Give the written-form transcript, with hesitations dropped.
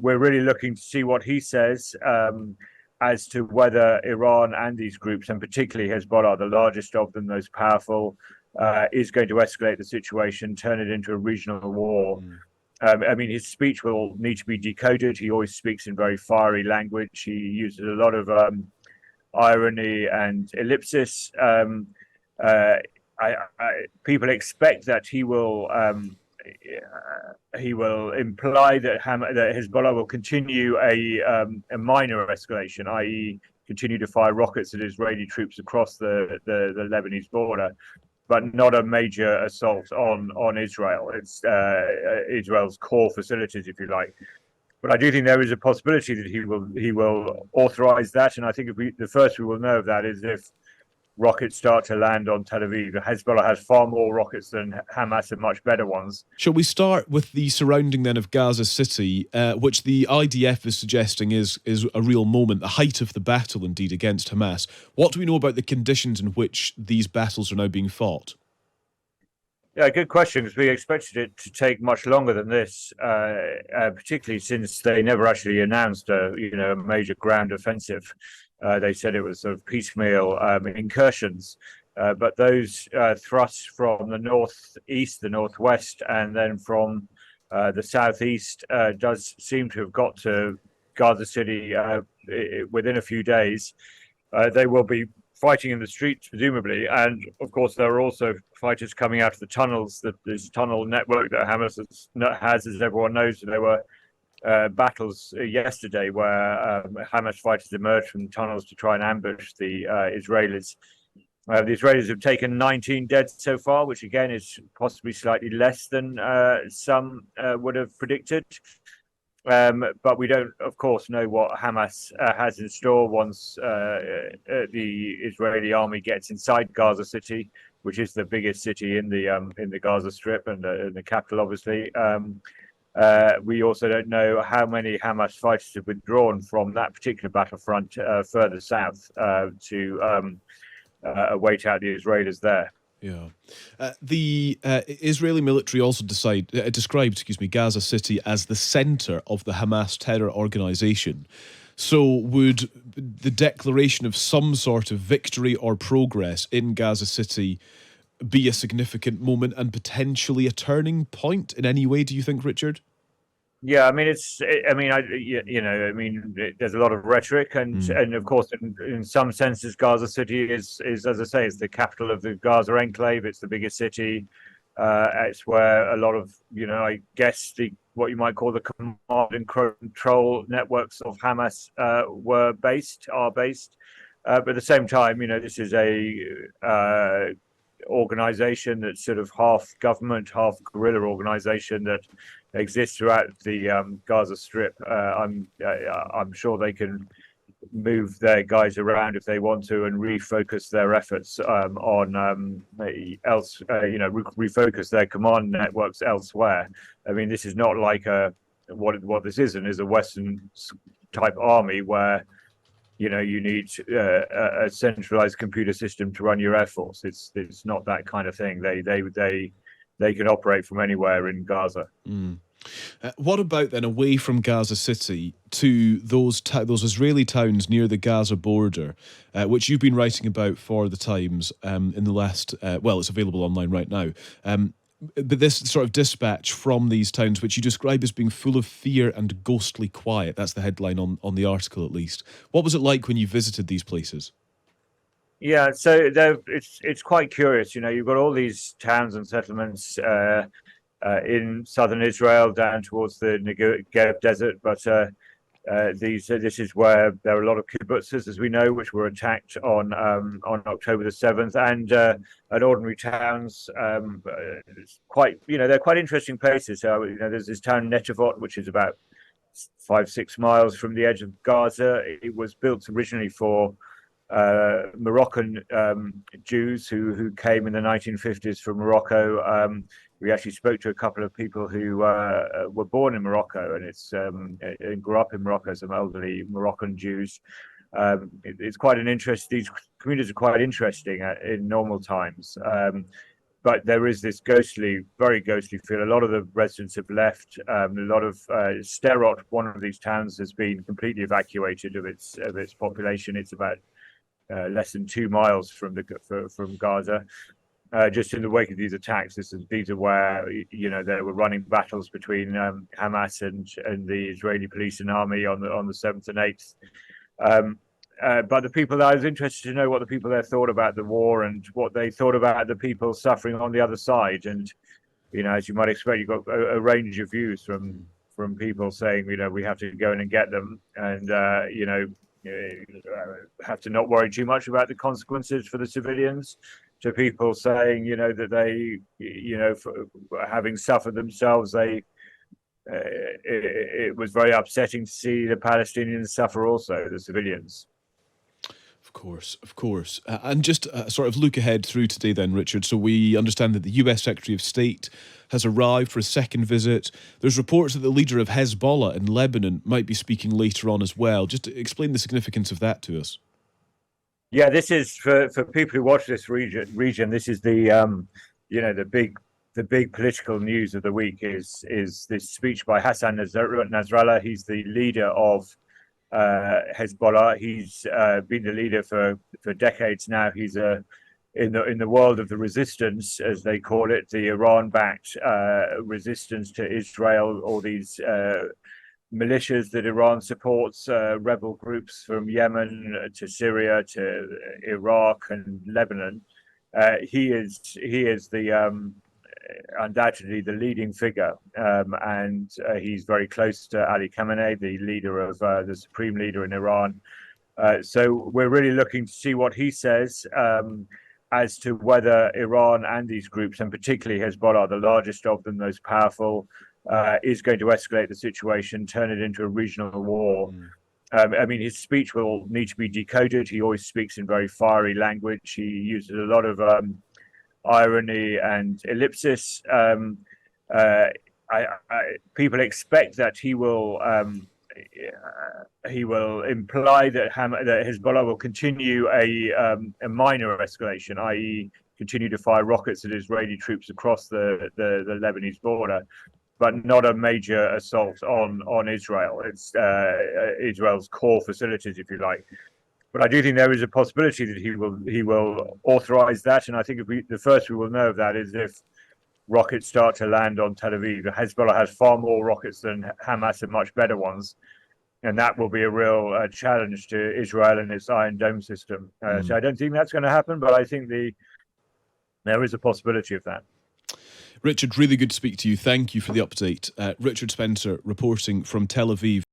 we're really looking to see what he says as to whether Iran and these groups, and particularly Hezbollah, the largest of them, most powerful, is going to escalate the situation, turn it into a regional war. I mean, his speech will need to be decoded. He always speaks in very fiery language. He uses a lot of irony and ellipsis. People expect that he will imply that Hezbollah will continue a minor escalation, i.e., continue to fire rockets at Israeli troops across the Lebanese border, but not a major assault on Israel. It's Israel's core facilities, if you like. But I do think there is a possibility that he will authorize that, and I think the first we will know of that is if rockets start to land on Tel Aviv. Hezbollah has far more rockets than Hamas and much better ones. Shall we start with the surrounding then of Gaza City, which the IDF is suggesting is a real moment, the height of the battle indeed against Hamas. What do we know about the conditions in which these battles are now being fought? Yeah, good question, because we expected it to take much longer than this, particularly since they never actually announced a major ground offensive. They said it was sort of piecemeal incursions, but those thrusts from the northeast, the northwest, and then from the southeast does seem to have got to Gaza City within a few days. They will be fighting in the streets, presumably, and of course there are also fighters coming out of the tunnels. This tunnel network that Hamas has, as everyone knows, there were battles yesterday where Hamas fighters emerged from tunnels to try and ambush the Israelis. The Israelis have taken 19 dead so far, which again is possibly slightly less than some would have predicted. But we don't, of course, know what Hamas has in store once the Israeli army gets inside Gaza City, which is the biggest city in the Gaza Strip and the capital, obviously. We also don't know how many Hamas fighters have withdrawn from that particular battlefront further south to wait out the Israelis there. Yeah. The Israeli military also described Gaza City as the center of the Hamas terror organization. So would the declaration of some sort of victory or progress in Gaza City be a significant moment and potentially a turning point in any way, do you think, Richard? Yeah, I mean, there's a lot of rhetoric, and of course, in some senses, Gaza City is, as I say, it's the capital of the Gaza enclave. It's the biggest city. It's where a lot of, I guess, what you might call the command and control networks of Hamas are based. But at the same time, this is a organization that's sort of half government, half guerrilla organization that exists throughout the Gaza Strip. I'm sure they can move their guys around if they want to and refocus their efforts refocus their command networks elsewhere. I mean, this is not like what this isn't is a Western type army where you need a centralized computer system to run your air force. It's not that kind of thing. They can operate from anywhere in Gaza. What about then away from Gaza City to those Israeli towns near the Gaza border, which you've been writing about for the Times in the last, it's available online right now. But this sort of dispatch from these towns, which you describe as being full of fear and ghostly quiet, that's the headline on the article at least. What was it like when you visited these places? Yeah, so it's quite curious. You've got all these towns and settlements in southern Israel down towards the Negev desert, but this is where there are a lot of kibbutzes, as we know, which were attacked on October the 7th, and ordinary towns. They're quite interesting places. So there's this town Netivot, which is about 5-6 miles from the edge of Gaza. It was built originally for Moroccan Jews who came in the 1950s from Morocco. We actually spoke to a couple of people who were born in Morocco and grew up in Morocco, some elderly Moroccan Jews. It's quite an interest. These communities are quite interesting in normal times. but there is this ghostly, very ghostly feel. A lot of the residents have left. A lot of Sderot, one of these towns, has been completely evacuated of its population. It's about less than 2 miles from Gaza. Just in the wake of these attacks, these are where there were running battles between Hamas and the Israeli police and army on the 7th and 8th. But the people, I was interested to know what the people there thought about the war and what they thought about the people suffering on the other side. And as you might expect, you've got a range of views from people saying we have to go in and get them, and have to not worry too much about the consequences for the civilians, to people saying that they having suffered themselves, it was very upsetting to see the Palestinians suffer also, the civilians. Of course. And just sort of look ahead through today then, Richard. So we understand that the US Secretary of State has arrived for a second visit. There's reports that the leader of Hezbollah in Lebanon might be speaking later on as well. Just to explain the significance of that to us. Yeah, this is for people who watch this region. This is the the big political news of the week is this speech by Hassan Nasrallah. He's the leader of Hezbollah. He's been the leader for decades now. He's in the world of the resistance, as they call it, the Iran-backed resistance to Israel, all these militias that Iran supports, rebel groups from Yemen to Syria to Iraq and Lebanon. He is the undoubtedly the leading figure, and he's very close to Ali Khamenei, the leader of the supreme leader in Iran. So we're really looking to see what he says as to whether Iran and these groups, and particularly Hezbollah, the largest of them, most powerful, is going to escalate the situation, turn it into a regional war. I mean, his speech will need to be decoded. He always speaks in very fiery language. He uses a lot of irony and ellipsis. People expect that he will imply that Hezbollah will continue a minor escalation, i.e., continue to fire rockets at Israeli troops across the Lebanese border, but not a major assault on Israel. It's Israel's core facilities, if you like. But I do think there is a possibility that he will authorize that, and I think the first we will know of that is if rockets start to land on Tel Aviv. Hezbollah has far more rockets than Hamas, and much better ones, and that will be a real challenge to Israel and its Iron Dome system. So I don't think that's going to happen, but I think there is a possibility of that. Richard, really good to speak to you. Thank you for the update. Richard Spencer reporting from Tel Aviv.